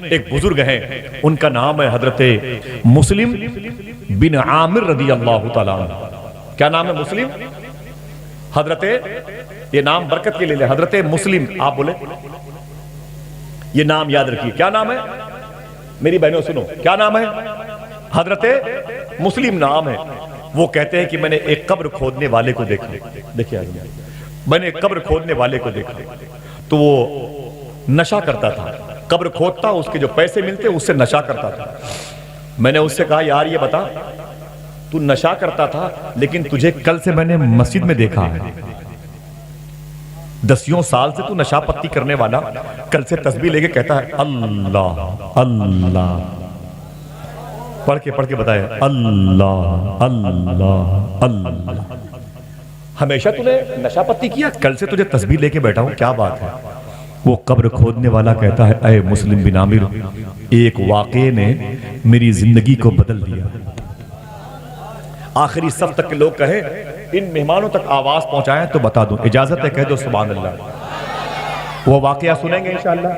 ایک بزرگ ہیں، ان کا نام ہے حضرت مسلم بن عامر رضی اللہ تعالیٰ عنہ۔ کیا نام ہے؟ مسلم۔ حضرت، یہ نام برکت کے لے لے، حضرت مسلم، آپ بولے یہ نام یاد رکھیے، کیا نام ہے میری بہنوں؟ سنو، کیا نام ہے؟ حضرت مسلم نام ہے۔ وہ کہتے ہیں کہ میں نے ایک قبر کھودنے والے کو دیکھا، دیکھیے میں نے ایک قبر کھودنے والے کو دیکھا تو وہ نشہ کرتا تھا، قبر کھودتا، اس کے جو پیسے ملتے اس سے نشہ کرتا تھا۔ میں نے اس سے کہا یار یہ بتا، تو نشہ کرتا تھا لیکن تجھے کل سے میں نے مسجد میں دیکھا ہے، 10 سال سے تو نشہ پتی کرنے والا کل سے تسبیح لے کے کہتا ہے اللہ اللہ، پڑھ کے بتائے اللہ اللہ اللہ، ہمیشہ تو نے نشہ پتی کیا، کل سے تجھے تسبیح لے کے بیٹھا ہوں، کیا بات ہے؟ وہ قبر کھودنے والا کہتا ہے اے مسلم بن عامر، ایک واقعے نے میری زندگی کو بدل دیا۔ آخری صف تک کے لوگ کہیں ان مہمانوں تک آواز پہنچائیں تو بتا دوں، اجازت ہے کہہ دو سبحان اللہ۔ وہ واقعہ سنیں گے انشاءاللہ،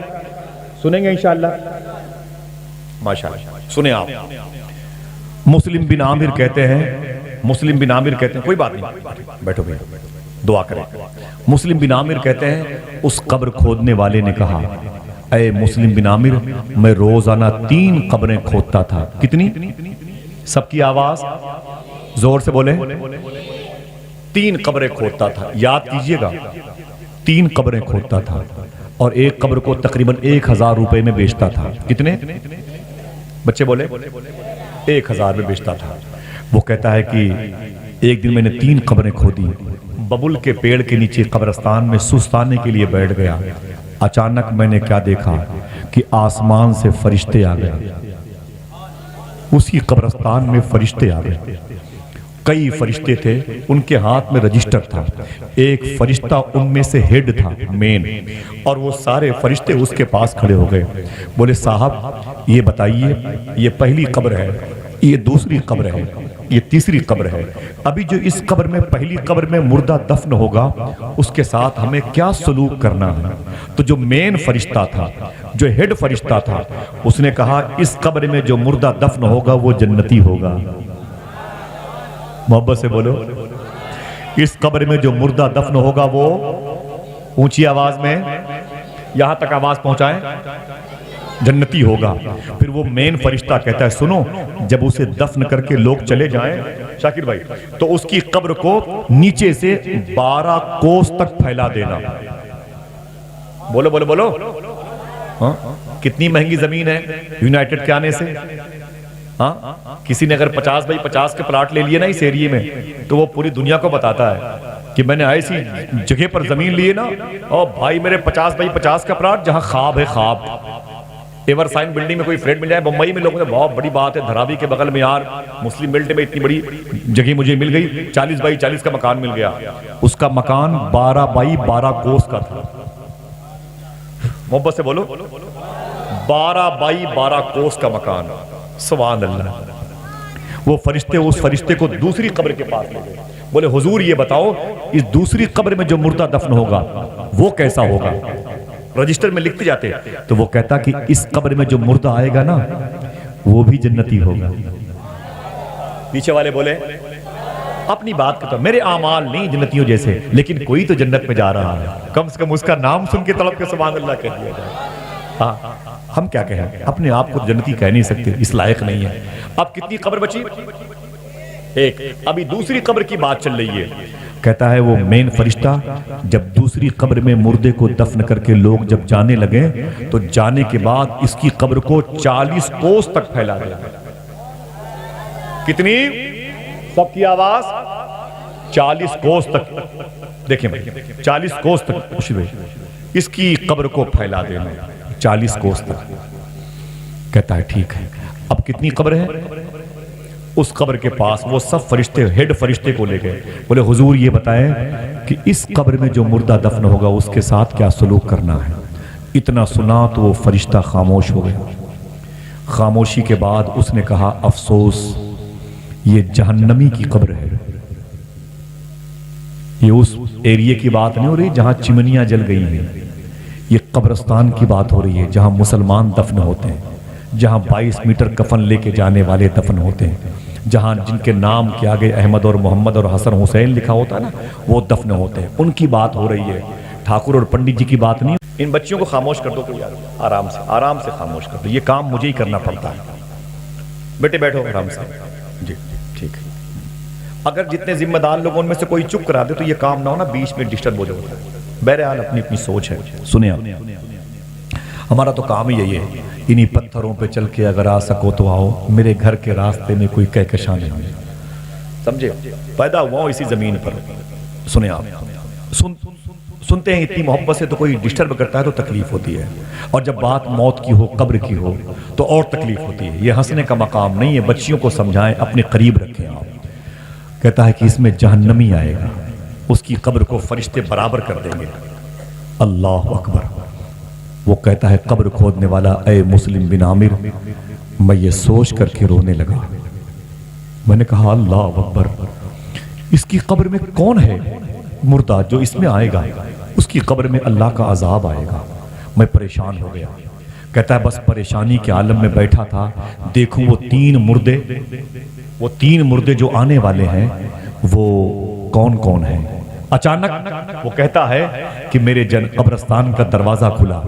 سنیں گے انشاءاللہ، ماشاءاللہ سنیں آپ۔ مسلم بن عامر کہتے ہیں کوئی بات نہیں، بیٹھو دعا کریں۔ مسلم بن عامر کہتے ہیں اس قبر کھودنے والے نے کہا اے مسلم بن عامر، میں روزانہ 3 قبریں کھودتا تھا۔ کتنی؟ سب کی آواز زور سے بولیں۔ 3 قبریں کھودتا تھا، یاد کیجئے گا، 3 قبریں کھودتا تھا اور ایک قبر کو تقریباً 1000 روپے میں بیچتا تھا۔ کتنے؟ بچے بولے 1000 میں بیچتا تھا۔ وہ کہتا ہے کہ ایک دن میں نے 3 قبریں کھودی، ببل کے پیڑ کے نیچے قبرستان میں سستانے کے لیے بیٹھ گیا، اچانک میں نے کیا دیکھا کہ آسمان سے فرشتے آ گئے، اسی قبرستان میں فرشتے آ گئے، کئی فرشتے تھے، ان کے ہاتھ میں رجسٹر تھا، ایک فرشتہ ان میں سے ہیڈ تھا، مین، اور وہ سارے فرشتے اس کے پاس کھڑے ہو گئے، بولے صاحب یہ بتائیے، یہ پہلی قبر ہے، یہ دوسری قبر ہے، یہ تیسری قبر ہے، ابھی جو اس قبر میں پہلی قبر میں مردہ دفن ہوگا اس کے ساتھ ہمیں کیا سلوک کرنا ہے؟ تو جو مین فرشتہ تھا، جو ہیڈ فرشتہ تھا، اس نے کہا اس قبر میں جو مردہ دفن ہوگا وہ جنتی ہوگا۔ محبت سے بولو، اس قبر میں جو مردہ دفن ہوگا وہ، اونچی آواز میں، یہاں تک آواز پہنچائیں، جنتی ہوگا۔ پھر وہ مین فرشتہ کہتا ہے سنو، جب اسے دفن کر کے لوگ چلے جائیں شاکر بھائی تو اس کی قبر کو نیچے سے 12 کوس تک پھیلا دینا۔ بولو بولو بولو، کتنی مہنگی زمین ہے یونائٹڈ کے آنے سے؟ کسی نے اگر 50 بائی 50 کے پلاٹ لے لیے نا اس ایریے میں تو وہ پوری دنیا کو بتاتا ہے کہ میں نے ایسی جگہ پر زمین لیے نا، اور بھائی میرے 50 بائی 50 کا پلاٹ جہاں خواب ہے، خواب ایور سائن بلڈنگ میں کوئی فلیٹ مل جائے، بمبئی میں لوگوں نے بہت بڑی بات ہے، دھرابی کے بغل میں یار مسلم بیلٹ میں اتنی بڑی جگہ مجھے مل گئی، 40 بائی 40 کا مکان مل گیا، اس کا مکان 12 بائی 12 کوس کا تھا۔ محبت سے بولو، 12 بائی 12 کوس کا مکان، سبحان اللہ۔ وہ فرشتے اس فرشتے کو دوسری قبر کے پاس لے گئے، بولے حضور یہ بتاؤ اس دوسری قبر میں جو مردہ دفن ہوگا وہ کیسا ہوگا؟ رجسٹر میں لکھتے جاتے، تو وہ کہتا کہ اس قبر میں جو مردہ آئے گا نا وہ بھی جنتی ہوگا۔ پیچھے والے بولے اپنی بات کرتا، میرے اعمال نہیں جنتیوں جیسے، لیکن کوئی تو جنت میں جا رہا ہے، کم سے کم اس کا نام سن کے طلب کے سبحان اللہ کہہ دیا جائے۔ ہم کیا کہیں، اپنے آپ کو جنتی کہہ نہیں سکتے، اس لائق نہیں ہے۔ اب کتنی قبر بچی؟ ایک۔ ابھی دوسری قبر کی بات چل رہی ہے۔ کہتا ہے وہ مین فرشتہ جب دوسری قبر میں مردے کو دفن کر کے لوگ جب جانے لگے تو جانے کے بعد اس کی قبر کو 40 کوس تک پھیلا دیا۔ کتنی؟ سب کی آواز 40 کوس تک، دیکھیں بھائی 40 کوس تک اس کی قبر کو پھیلا دینا، 40 کوس تک۔ کہتا ہے ٹھیک ہے، اب کتنی قبر ہے؟ اس قبر کے پاس وہ سب فرشتے ہیڈ فرشتے کو لے گئے، بولے حضور یہ بتائیں کہ اس قبر میں جو مردہ دفن ہوگا اس کے ساتھ کیا سلوک کرنا ہے؟ اتنا سنا تو وہ فرشتہ خاموش ہو گیا۔ خاموشی کے بعد اس نے کہا افسوس، یہ جہنمی کی قبر ہے۔ یہ اس ایریے کی بات نہیں ہو رہی جہاں چمنیاں جل گئی ہیں، یہ قبرستان کی بات ہو رہی ہے جہاں مسلمان دفن ہوتے ہیں، جہاں 22 میٹر کفن لے کے جانے والے دفن ہوتے ہیں، جہاں جن کے نام کے آگے احمد اور محمد اور حسن حسین لکھا ہوتا ہے نا، وہ دفن ہوتے ہیں، ان کی بات ہو رہی ہے، ٹھاکر اور پنڈت جی کی بات نہیں۔ ان بچیوں کو خاموش کر دو کوئی یار، آرام سے خاموش کر دو، یہ کام مجھے ہی کرنا پڑتا ہے۔ بیٹے بیٹھو آرام سے، جی ٹھیک ہے۔ اگر جتنے ذمہ دار لوگوں میں سے کوئی چپ کرا دے تو یہ کام نہ ہونا، بیچ میں ڈسٹرب ہو جاتا ہے۔ بہرحال اپنی اپنی سوچ ہے، سنیں آپ، ہمارا تو کام ہی یہی ہے، انہی پتھروں پہ چل کے اگر آ سکو تو آؤ، میرے گھر کے راستے میں کوئی کہکشاں نہیں ہے، سمجھے؟ پیدا ہوا ہوں اسی زمین پر۔ سنیں آپ، سنتے ہیں اتنی محبت سے تو کوئی ڈسٹرب کرتا ہے تو تکلیف ہوتی ہے، اور جب بات موت کی ہو، قبر کی ہو تو اور تکلیف ہوتی ہے۔ یہ ہنسنے کا مقام نہیں ہے، بچیوں کو سمجھائیں، اپنے قریب رکھیں آپ۔ کہتا ہے کہ اس میں جہنمی آئے گا، اس کی قبر کو فرشتے برابر کر دیں گے۔ اللہ اکبر۔ وہ کہتا ہے قبر کھودنے والا، اے مسلم بن عامر، میں یہ سوچ کر کے رونے لگا۔ میں نے کہا اللہ اکبر، اس کی قبر میں کون ہے مردہ جو اس میں آئے گا؟ اس کی قبر میں اللہ کا عذاب آئے گا۔ میں پریشان ہو گیا۔ کہتا ہے بس پریشانی کے عالم میں بیٹھا تھا، دیکھوں وہ تین مردے جو آنے والے ہیں وہ کون کون ہیں۔ اچانک وہ کہتا ہے کہ میرے قبرستان کا دروازہ کھلا،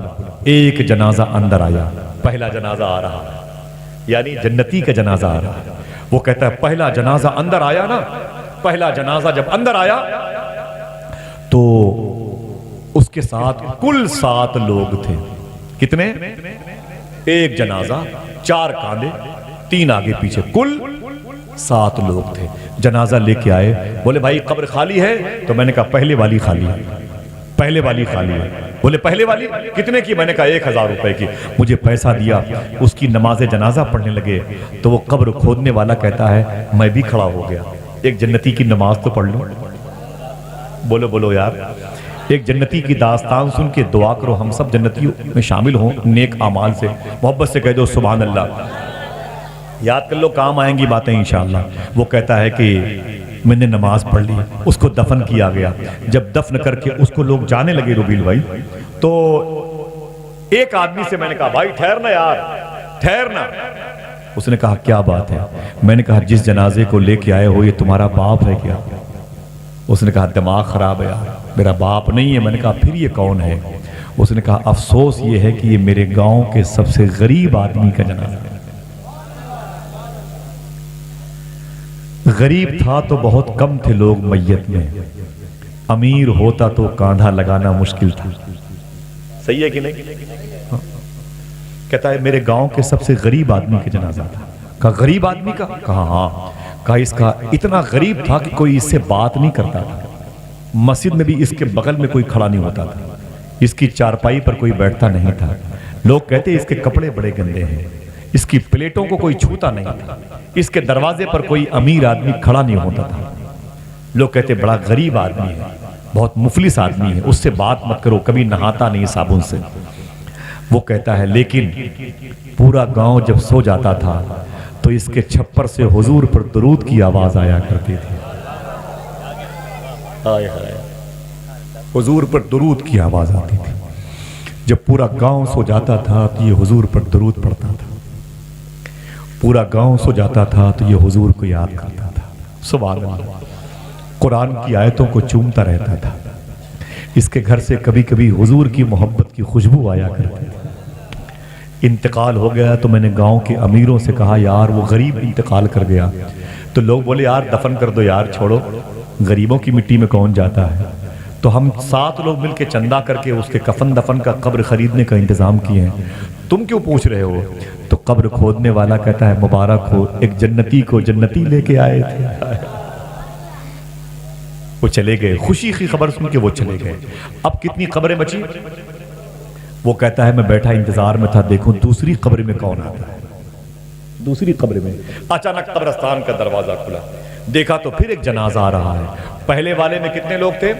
ایک جنازہ اندر آیا، پہلا جنازہ آ رہا، یعنی جنتی کا جنازہ آ رہا۔ وہ کہتا ہے پہلا جنازہ اندر آیا نا، پہلا جنازہ جب اندر آیا تو اس کے ساتھ کل 7 لوگ تھے۔ کتنے؟ ایک جنازہ، 4 کاندھے، 3 آگے پیچھے، کل 7 لوگ تھے۔ جنازہ لے کے آئے، بولے بھائی قبر خالی ہے؟ تو میں نے کہا پہلے والی خالی ہے، پہلے والی خالی ہے۔ بولے پہلے والی کتنے کی؟ میں نے کہا 1000 روپے کی۔ مجھے پیسہ دیا، اس کی نماز جنازہ پڑھنے لگے تو وہ قبر کھودنے والا کہتا ہے میں بھی کھڑا ہو گیا، ایک جنتی کی نماز تو پڑھ لوں۔ بولو بولو یار، ایک جنتی کی داستان سن کے دعا کرو ہم سب جنتیوں میں شامل ہوں نیک اعمال سے۔ محبت سے کہہ دو سبحان اللہ، یاد کر لو، کام آئیں گی باتیں انشاءاللہ۔ وہ کہتا ہے کہ میں نے نماز پڑھ لی، اس کو دفن کیا گیا۔ جب دفن کر کے اس کو لوگ جانے لگے ربیل بھائی، تو ایک آدمی سے میں نے کہا بھائی ٹھہرنا یار، ٹھہرنا۔ اس نے کہا کیا بات ہے؟ میں نے کہا جس جنازے کو لے کے آئے ہو یہ تمہارا باپ ہے کیا؟ اس نے کہا دماغ خراب ہے یار، میرا باپ نہیں ہے۔ میں نے کہا پھر یہ کون ہے؟ اس نے کہا افسوس یہ ہے کہ یہ میرے گاؤں کے سب سے غریب آدمی کا جنازہ ہے۔ غریب تھا تو بہت کم تھے لوگ میت میں، امیر ہوتا تو کاندھا لگانا مشکل تھا۔ صحیح ہے کہ نہیں؟ کہتا ہے میرے گاؤں کے سب سے غریب آدمی کا جنازہ تھا۔ کہا غریب آدمی کا؟ کہا ہاں۔ کہا اس کا اتنا غریب تھا کہ کوئی اس سے بات نہیں کرتا تھا، مسجد میں بھی اس کے بغل میں کوئی کھڑا نہیں ہوتا تھا، اس کی چارپائی پر کوئی بیٹھتا نہیں تھا۔ لوگ کہتے اس کے کپڑے بڑے گندے ہیں، اس کی پلیٹوں کو کوئی چھوتا نہیں تھا، اس کے دروازے پر کوئی امیر آدمی کھڑا نہیں ہوتا تھا۔ لوگ کہتے بڑا غریب آدمی ہے، بہت مفلس آدمی ہے، اس سے بات مت کرو، کبھی نہاتا نہیں صابن سے۔ وہ کہتا ہے لیکن پورا گاؤں جب سو جاتا تھا تو اس کے چھپر سے حضور پر درود کی آواز آیا کرتی تھی۔ آئے ہائے، حضور پر درود کی آواز آتی تھی۔ جب پورا گاؤں سو جاتا تھا تو یہ حضور پر درود پڑھتا تھا، پورا گاؤں سو جاتا تھا تو یہ حضور کو یاد کرتا تھا۔ سبحان اللہ، قرآن کی آیتوں کو چومتا رہتا تھا۔ اس کے گھر سے کبھی کبھی حضور کی محبت کی خوشبو آیا کرتی تھی۔ انتقال ہو گیا تو میں نے گاؤں کے امیروں سے کہا یار وہ غریب انتقال کر گیا، تو لوگ بولے یار دفن کر دو یار، چھوڑو، غریبوں کی مٹی میں کون جاتا ہے۔ تو ہم 7 لوگ مل کے چندہ کر کے اس کے کفن دفن کا قبر خریدنے کا انتظام کیے ہیں، تم کیوں پوچھ رہے ہو؟ تو قبر کھودنے والا کہتا ہے مبارک ہو، ایک جنتی کو جنتی لے کے آئے تھے۔ وہ چلے گئے، خوشی کی خبر سن کے وہ چلے گئے۔ اب کتنی قبریں بچی؟ وہ کہتا ہے میں بیٹھا انتظار میں تھا، دیکھوں دوسری قبر میں کون آتا ہے۔ دوسری قبر میں اچانک قبرستان کا دروازہ کھلا، دیکھا تو پھر ایک جنازہ آ رہا ہے۔ پہلے والے میں کتنے لوگ تھے؟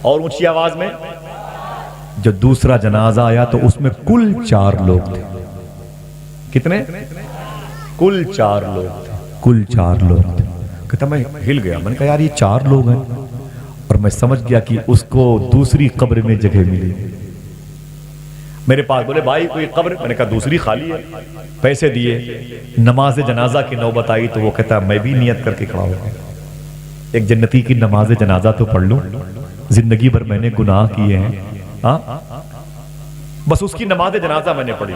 اور اونچی آواز میں جب دوسرا جنازہ آیا تو اس میں کل 4 لوگ تھے۔ کتنے؟ کل 4 لوگ تھے، کل 4 لوگ تھے۔ کہتا میں ہل گیا، میں نے کہا یار یہ 4 لوگ ہیں، اور میں سمجھ گیا کہ اس کو دوسری قبر میں جگہ ملی۔ میرے پاس بولے بھائی کوئی قبر؟ میں نے کہا دوسری خالی ہے. پیسے دیے. نماز جنازہ کی نوبت آئی تو وہ کہتا میں بھی نیت کر کے کھڑا ہوا ایک جنتی کی نماز جنازہ تو پڑھ لوں, زندگی بھر میں نے گناہ کیے ہیں. ہاں بس اس کی نماز جنازہ میں نے پڑھی.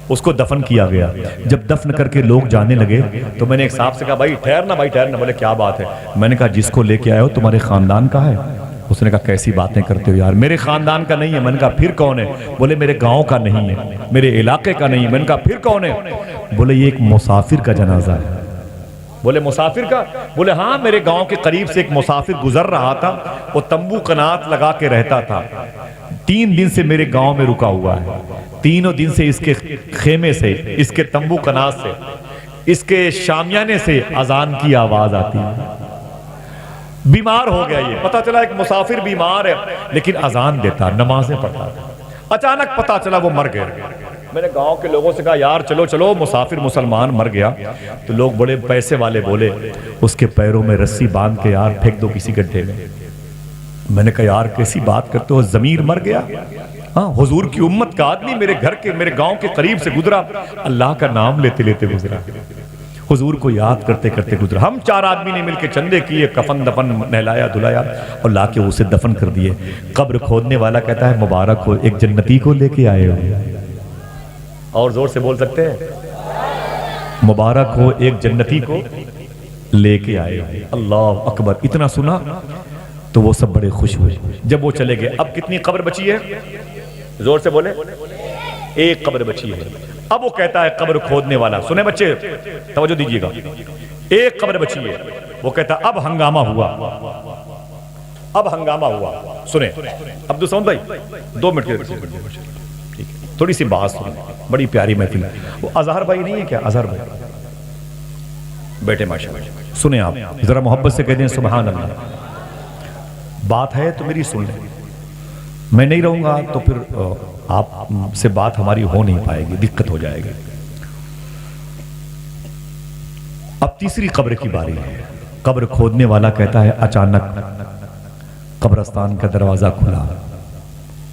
اس کو دفن کیا گیا. جب دفن کر کے لوگ جانے لگے تو میں نے ایک صاحب سے کہا بھائی ٹھہرنا بھائی ٹھہرنا. بولے کیا بات ہے؟ میں نے کہا جس کو لے کے آئے ہو تمہارے خاندان کا ہے؟ اس نے کہا کیسی باتیں کرتے ہو یار, میرے خاندان کا نہیں ہے. میں نے کہا پھر کون ہے؟ بولے میرے گاؤں کا نہیں ہے, میرے علاقے کا نہیں ہے. میں نے کہا پھر کون ہے؟ بولے یہ ایک مسافر کا جنازہ ہے. بولے مسافر کا؟ بولے ہاں میرے گاؤں کے قریب سے ایک مسافر گزر رہا تھا, وہ تمبو قنات لگا کے رہتا تھا, 3 دن سے میرے گاؤں میں رکا ہوا ہے. تینوں دن سے اس کے خیمے سے, اس کے تمبو قنات سے, اس کے شامیانے سے اذان کی آواز آتی ہے. بیمار ہو گیا. یہ پتا چلا ایک مسافر بیمار ہے لیکن اذان دیتا, نمازیں پڑھتا. اچانک پتا چلا وہ مر گیا. میں نے گاؤں کے لوگوں سے کہا یار چلو چلو مسافر مسلمان مر گیا. تو لوگ بڑے پیسے والے بولے اس کے پیروں میں رسی باندھ کے یار پھینک دو کسی گڈھے میں. میں نے کہا یار کیسی بات کرتے ہو, ضمیر مر گیا. ہاں حضور کی امت کا آدمی میرے گھر کے میرے گاؤں کے قریب سے گزرا, اللہ کا نام لیتے لیتے گزرا, حضور کو یاد کرتے کرتے گزرا. ہم 4 آدمی نے مل کے چندے کیے, کفن دفن نہلایا دھلایا اور لا کے اسے دفن کر دیے. قبر کھودنے والا کہتا ہے مبارک ہو, ایک جنتی کو لے کے آئے ہو. اور زور سے بول سکتے ہیں مبارک ہو ایک جنتی کو لے کے آئے ہو. اللہ اکبر. اتنا سنا تو وہ سب بڑے خوش ہوئے. جب وہ چلے گئے اب کتنی قبر بچی ہے؟ زور سے بولے. ایک قبر بچی ہے. اب وہ کہتا ہے قبر کھودنے والا, سنیں بچے توجہ دیجیے گا, ایک قبر بچی ہے. وہ کہتا اب ہنگامہ ہوا, اب ہنگامہ ہوا. سنیں عبدالصمد بھائی 2 منٹ کے تھوڑی سی بات سنیں, بڑی پیاری محفل ہے. وہ اظہر بھائی نہیں ہے کیا؟ اظہر بھائی بیٹے ماشاءاللہ. سنیں آپ ذرا محبت سے کہہ دیں سبحان اللہ. بات ہے تو میری سن لیں, میں نہیں رہوں گا تو پھر آپ سے بات ہماری ہو نہیں پائے گی, دقت ہو جائے گی. اب تیسری قبر کی باری ہے. قبر کھودنے والا کہتا ہے اچانک قبرستان کا دروازہ کھلا.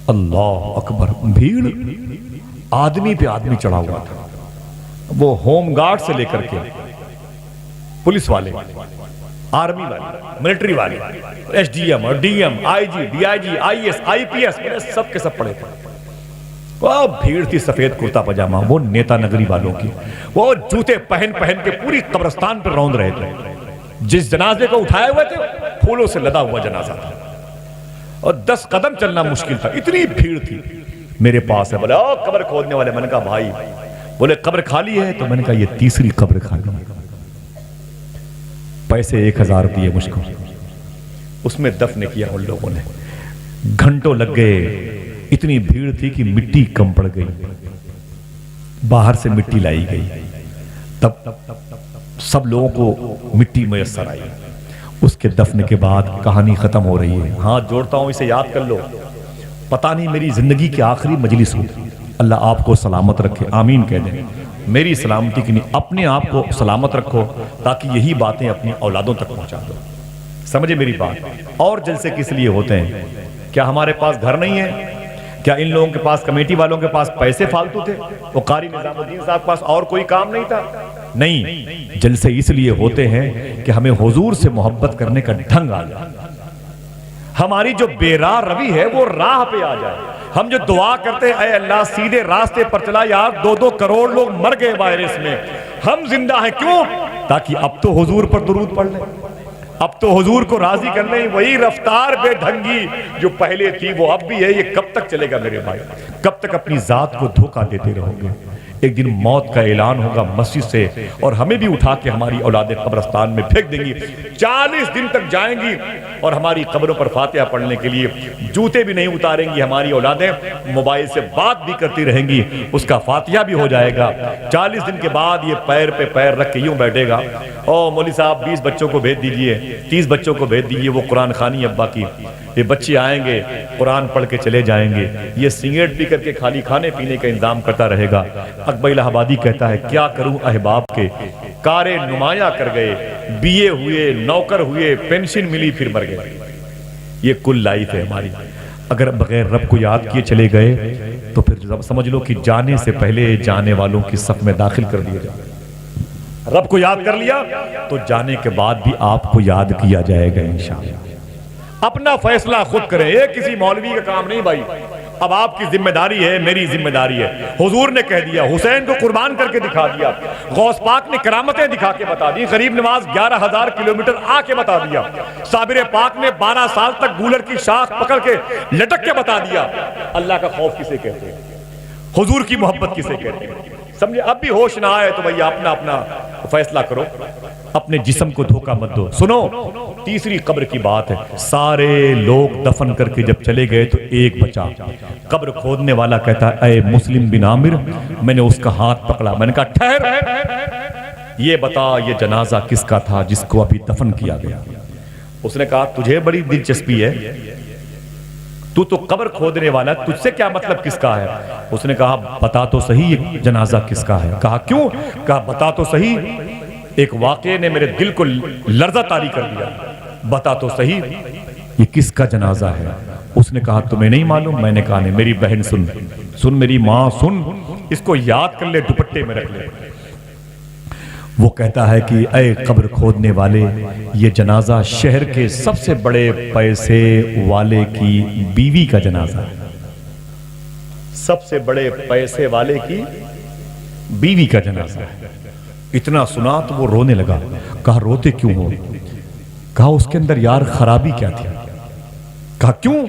اللہ اکبر. بھیڑ, آدمی پہ آدمی چڑھا ہوا تھا. وہ ہوم گارڈ سے لے کر کے پولیس والے, آرمی والے, ملٹری والے, ایس ڈی ایم اور D M, I G, D I G, I A, S I P, S کے سب پڑے تھے. وہ بھیڑ تھی سفید کرتا پجامہ, وہ نیتا نگری والوں کی. وہ جوتے پہن پہن کے پوری قبرستان پر روند رہے تھے. جس جنازے کو اٹھائے ہوئے تھے پھولوں سے لدا ہوا جنازہ تھا اور 10 قدم چلنا مشکل تھا, اتنی بھیڑ تھی. میرے پاس ہے, بولے او قبر کھودنے والے. میں نے کہا بھائی, بولے قبر خالی ہے. تو میں نے کہا یہ تیسری قبر خالی ہے. پیسے 1000 دیے مجھ کو, اس میں دفن کیا ان لوگوں نے. گھنٹوں لگ گئے, اتنی بھیڑ تھی کہ مٹی کم پڑ گئی, باہر سے مٹی لائی گئی. تب سب لوگوں کو مٹی میسر آئی. اس کے دفن کے بعد کہانی ختم ہو رہی ہے. ہاتھ جوڑتا ہوں, اسے یاد کر لو. پتہ نہیں میری زندگی کی آخری مجلس ہو, اللہ آپ کو سلامت رکھے, آمین کہہ دیں. میری سلامتی کی نہیں, اپنے آپ کو سلامت رکھو تاکہ یہی باتیں اپنی اولادوں تک پہنچا دو. سمجھے میری بات؟ اور جلسے کس لیے ہوتے ہیں؟ کیا ہمارے پاس گھر نہیں ہے؟ کیا ان لوگوں کے پاس, کمیٹی والوں کے پاس پیسے فالتو تھے؟ وہ قاری نظام الدین صاحب کے پاس اور کوئی کام نہیں تھا؟ نہیں, جلسے اس لیے ہوتے ہیں کہ ہمیں حضور سے محبت کرنے کا ڈھنگ آ جائے, ہماری جو بے راہ روی ہے وہ راہ پہ آ جائے. ہم جو دعا کرتے ہیں اے اللہ سیدھے راستے پر چلا. یار 2-2 کروڑ لوگ مر گئے وائرس میں, ہم زندہ ہیں کیوں؟ تاکہ اب تو حضور پر درود پڑھ لیں, اب تو حضور کو راضی کر لیں. وہی رفتار بے ڈھنگی جو پہلے تھی وہ اب بھی ہے. یہ کب تک چلے گا میرے بھائی؟ کب تک اپنی ذات کو دھوکہ دیتے رہو گے؟ ایک دن موت کا اعلان ہوگا مسجد سے اور ہمیں بھی اٹھا کے ہماری اولادیں قبرستان میں پھینک دیں گی. 40 دن تک جائیں گی اور ہماری قبروں پر فاتحہ پڑھنے کے لیے جوتے بھی نہیں اتاریں گی ہماری اولادیں. موبائل سے بات بھی کرتی رہیں گی, اس کا فاتحہ بھی ہو جائے گا. 40 دن کے بعد یہ پیر پہ پیر رکھ کے یوں بیٹھے گا, او مولوی صاحب 20 بچوں کو بھیج دیجئے, 30 بچوں کو بھیج دیجئے, وہ قرآن خوانی ابا کی. یہ بچے آئیں گے قرآن پڑھ کے چلے جائیں گے, یہ سگریٹ پی کر کے خالی کھانے پینے کا انتظام کرتا رہے گا. اکبر الہ آبادی کہتا ہے کیا کروں احباب کے, کارے نمایاں کر گئے, بیے ہوئے, نوکر ہوئے, پینشن ملی پھر مر گئے. یہ کل لائف ہے ہماری. اگر بغیر رب کو یاد کیے چلے گئے تو پھر سمجھ لو کہ جانے سے پہلے جانے والوں کی صف میں داخل کر دیا جائے. رب کو یاد کر لیا تو جانے کے بعد بھی آپ کو یاد کیا جائے گا انشاءاللہ. اپنا فیصلہ خود کریں، یہ کسی مولوی کا کام نہیں بھائی. اب آپ کی ذمہ داری ہے، میری ذمہ داری ہے. حضور نے کہہ دیا، حسین کو قربان کر کے دکھا دیا، غوث پاک نے کرامتیں دکھا کے بتا دی، غریب نواز 11,000 کلومیٹر آ کے بتا دیا، صابر پاک نے 12 سال تک گولر کی شاخ پکڑ کے لٹک کے بتا دیا. اللہ کا خوف کسے کہتے ہیں؟ حضور کی محبت کسے کہتے ہیں؟ سمجھے؟ اب بھی ہوش نہ آئے تو بھئی اپنا فیصلہ کرو، اپنے جسم کو دھوکہ مت دو. سنو، تیسری قبر کی بات ہے. سارے لوگ دفن کر کے جب چلے گئے تو ایک بچا. قبر کھودنے والا کہتا ہے، اے مسلم بن عامر، میں نے اس کا ہاتھ پکڑا. میں نے کہا ٹھہر، یہ بتا یہ جنازہ کس کا تھا جس کو ابھی دفن کیا گیا؟ اس نے کہا تجھے بڑی دلچسپی ہے، تو قبر کھودنے والا، تجھ سے کیا مطلب کس کا ہے؟ اس نے کہا بتا تو صحیح یہ جنازہ کس کا ہے. کہا کیوں؟ کہا بتا تو صحیح، ایک واقعے نے میرے دل کو لرزہ طاری کر دیا، بتا تو صحیح یہ کس کا جنازہ ہے؟ اس نے کہا تمہیں نہیں معلوم؟ میں نے کہا نہیں. میری بہن سن میری ماں سن، اس کو یاد کر لے، دوپٹے میں رکھ لے. وہ کہتا ہے کہ اے قبر کھودنے والے، یہ جنازہ شہر کے سب سے بڑے پیسے والے کی بیوی کا جنازہ ہے. سب سے بڑے پیسے والے کی بیوی کا جنازہ ہے. اتنا سنا تو وہ رونے لگا. کہا روتے کیوں ہو؟ کہا اس کے اندر یار خرابی کیا تھی؟ کہا کیوں؟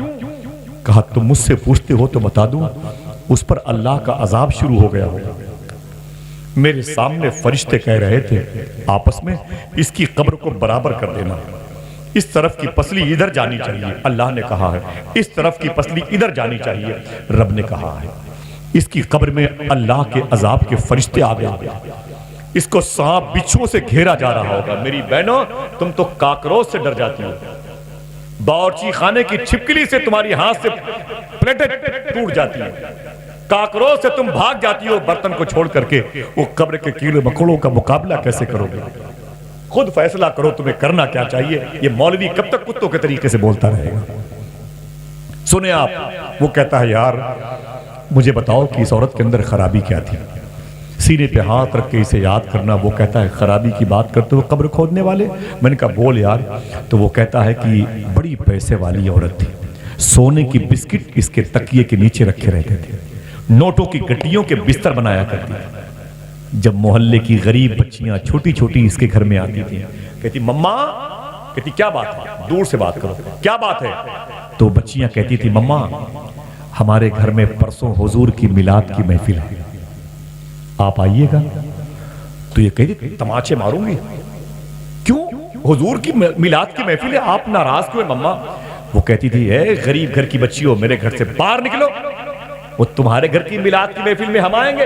کہا تم مجھ سے پوچھتے ہو تو بتا دوں، اس پر اللہ کا عذاب شروع ہو گیا ہوگا. میرے سامنے فرشتے کہہ رہے تھے آپس میں، اس کی قبر کو برابر کر دینا، اس طرف کی پسلی ادھر جانی چاہیے. اللہ نے کہا ہے اس طرف کی پسلی ادھر جانی چاہیے. رب نے کہا ہے اس کی قبر میں اللہ کے عذاب کے فرشتے آ گئے، اس کو سانپ بچھوؤں سے گھیرا جا رہا ہوگا. میری بہنوں، تم تو کاکروچ سے ڈر جاتی ہو، باورچی خانے کی چھپکلی سے تمہاری ہاتھ سے پلیٹیں ٹوٹ جاتی ہیں، کاکروچ سے تم بھاگ جاتی ہو برتن کو چھوڑ کر کے. وہ قبر کے کیڑے مکوڑوں کا مقابلہ کیسے کرو گے؟ خود فیصلہ کرو تمہیں کرنا کیا چاہیے. یہ مولوی کب تک کتوں کے طریقے سے بولتا رہے گا؟ سنیں آپ، وہ کہتا ہے یار مجھے بتاؤ کہ اس عورت کے اندر خرابی کیا تھی. سینے پہ ہاتھ رکھ کے اسے یاد کرنا. وہ کہتا ہے خرابی کی بات کرتے ہوئے قبر کھودنے والے. میں نے کہا بول یار. تو وہ کہتا ہے کہ بڑی پیسے والی عورت تھی، سونے کی بسکٹ اس کے تکیے کے نیچے رکھے رہتے تھے، نوٹوں کی گٹیوں کے بستر بنایا کرتی تھی. جب محلے کی غریب بچیاں چھوٹی چھوٹی اس کے گھر میں آتی تھیں، کہتی مما، کہتی کیا بات ہے؟ دور سے بات کرو، کیا بات ہے؟ تو بچیاں کہتی تھی مما ہمارے گھر میں پرسوں حضور کی میلاد کی محفل ہے، آپ آئیے گا؟ تو یہ کہتی تماچے ماروں گی. کیوں؟ حضور کی میلاد کی محفل ہے، آپ ناراض کیوں ہیں مما؟ وہ کہتی تھی اے غریب گھر کی بچیوں، میرے گھر سے باہر نکلو. وہ تمہارے گھر کی میلاد کی محفل میں ہم آئیں گے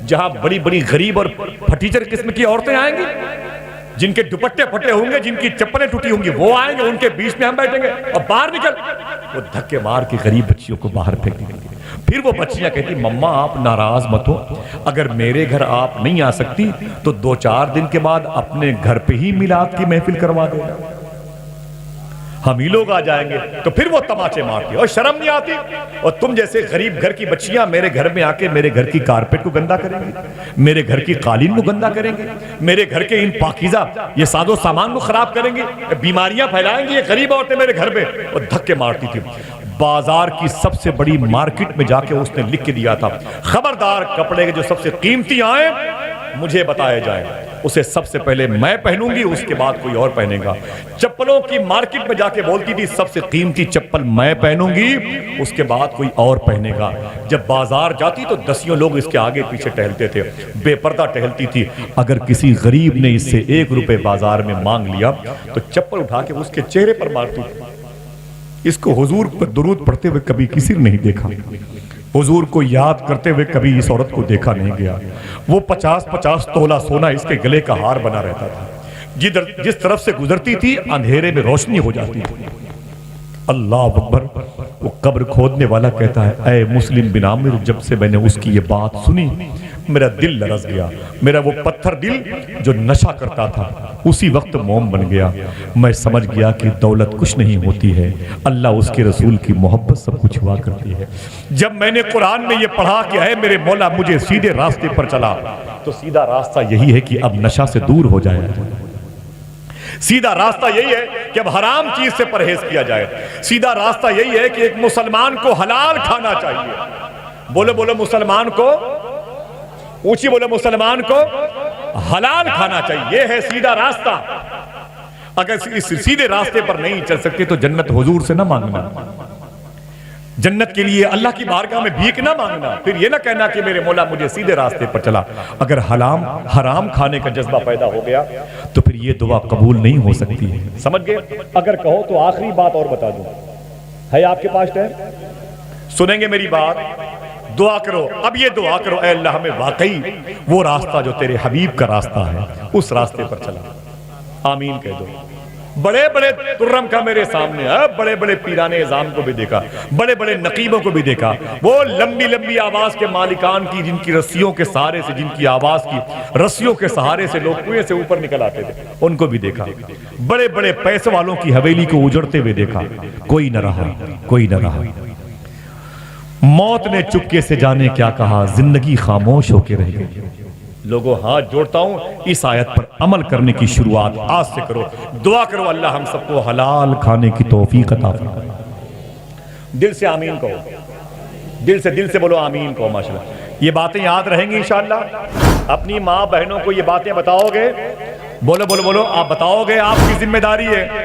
جہاں بڑی بڑی غریب اور پھٹیچر قسم کی عورتیں آئیں گی، جن کے دوپٹے پھٹے ہوں گے، جن کی چپلیں ٹوٹی ہوں گی، وہ آئیں گے، ان کے بیچ میں ہم بیٹھیں گے اور باہر نکل. وہ دھکے مار کے غریب بچیوں کو باہر پھینک دیں گے. پھر وہ بچیاں کہتی مما آپ ناراض مت ہو، اگر میرے گھر آپ نہیں آ سکتی تو 2-4 دن کے بعد اپنے گھر پہ ہی میلاد کی محفل کروا دے گا، ہم ہی لوگ آ جائیں گے. تو پھر وہ تماچے مارتی اور شرم نہیں آتی. اور تم جیسے غریب گھر کی بچیاں میرے گھر میں آ کے میرے گھر کی کارپیٹ کو گندا کریں گے، میرے گھر کی قالین کو گندا کریں گے، میرے گھر کے ان پاکیزہ یہ ساز و سامان کو خراب کریں گے، بیماریاں پھیلائیں گی یہ غریب عورتیں میرے گھر میں. اور دھکے مارتی تھی. بازار کی سب سے بڑی مارکیٹ میں جا کے اس نے لکھ کے دیا تھا خبردار کپڑے کے جو سب سے قیمتی آئیں مجھے بتائے جائیں، اسے سب سے پہلے میں پہنوں گی، اس کے بعد کوئی اور پہنے گا. چپلوں کی مارکیٹ میں جا کے بولتی تھی سب سے قیمتی چپل میں پہنوں گی، اس کے بعد کوئی اور پہنے گا. جب بازار جاتی تو 10 لوگ اس کے آگے پیچھے ٹہلتے تھے، بے پردہ ٹہلتی تھی. اگر کسی غریب نے اس سے 1 روپے بازار میں مانگ لیا تو چپل اٹھا کے اس کے چہرے پر مارتی تھی. اس کو حضور پر درود پڑھتے ہوئے کبھی کسی نے نہیں دیکھا، حضور کو یاد کرتے ہوئے کبھی اس عورت کو دیکھا نہیں گیا. وہ 50-50 تولہ سونا اس کے گلے کا ہار بنا رہتا تھا. جس طرف سے گزرتی تھی اندھیرے میں روشنی ہو جاتی تھی. اللہ اکبر. وہ قبر کھودنے والا کہتا ہے اے مسلم بن عامر، جب سے میں نے اس کی یہ بات سنی میرا دل لرز گیا. میرا وہ پتھر دل جو نشہ کرتا تھا اسی وقت موم بن گیا. میں سمجھ گیا کہ دولت کچھ نہیں ہوتی ہے, اللہ اس کے رسول کی محبت سب کچھ ہوا کرتی ہے. جب میں نے قرآن میں یہ پڑھا کہ اے میرے مولا مجھے سیدھے راستے پر چلا, تو سیدھا راستہ یہی ہے کہ اب نشہ سے دور ہو جائے. سیدھا راستہ یہی ہے کہ اب حرام چیز سے پرہیز کیا جائے. سیدھا راستہ یہی ہے کہ ایک مسلمان کو حلال کھانا چاہیے. بولو بولو مسلمان کو, اونچی بولو, مسلمان کو حلال کھانا چاہیے. یہ ہے سیدھا راستہ. اگر اس سیدھے راستے پر نہیں چل سکتے تو جنت حضور سے نہ مانگنا. جنت کے لیے اللہ کی بارگاہ میں بھیک نہ مانگنا. پھر یہ نہ کہنا کہ میرے مولا مجھے سیدھے راستے پر چلا. اگر حرام کھانے کا جذبہ پیدا ہو گیا تو پھر یہ دعا قبول نہیں ہو سکتی ہے. سمجھ گئے؟ اگر کہو تو آخری بات اور بتا دوں, ہے آپ کے پاس ٹائم؟ سنیں گے میری بات؟ دعا کرو, اب یہ دعا کرو, اے اللہ ہمیں واقعی وہ راستہ جو تیرے حبیب کا راستہ ہے اس راستے پر چلا. آمین کہہ دو. بڑے بڑے ترم کا میرے سامنے ہے, بڑے بڑے پیران اعظام کو بھی دیکھا, بڑے بڑے نقیبوں کو بھی دیکھا, وہ لمبی لمبی آواز کے مالکان کی, جن کی رسیوں کے سہارے سے, جن کی آواز کی رسیوں کے سہارے سے لوگ کنویں سے اوپر نکل آتے تھے, ان کو بھی دیکھا. بڑے بڑے پیسے والوں کی حویلی کو اجڑتے ہوئے دیکھا, کوئی نہ رہا, کوئی نہ رہا. موت نے چپکے سے جانے کیا کہا, زندگی خاموش ہو کے رہ گئی. لوگوں ہاتھ جوڑتا ہوں, اس آیت پر عمل کرنے کی شروعات آج سے کرو. دعا کرو اللہ ہم سب کو حلال کھانے کی توفیق عطا فرمائے. دل سے آمین کہو, دل سے بولو آمین کہو. ماشاءاللہ یہ باتیں یاد رہیں گی انشاءاللہ. اپنی ماں بہنوں کو یہ باتیں بتاؤ گے. بولو بولو بولو, آپ بتاؤ گے, آپ کی ذمہ داری ہے.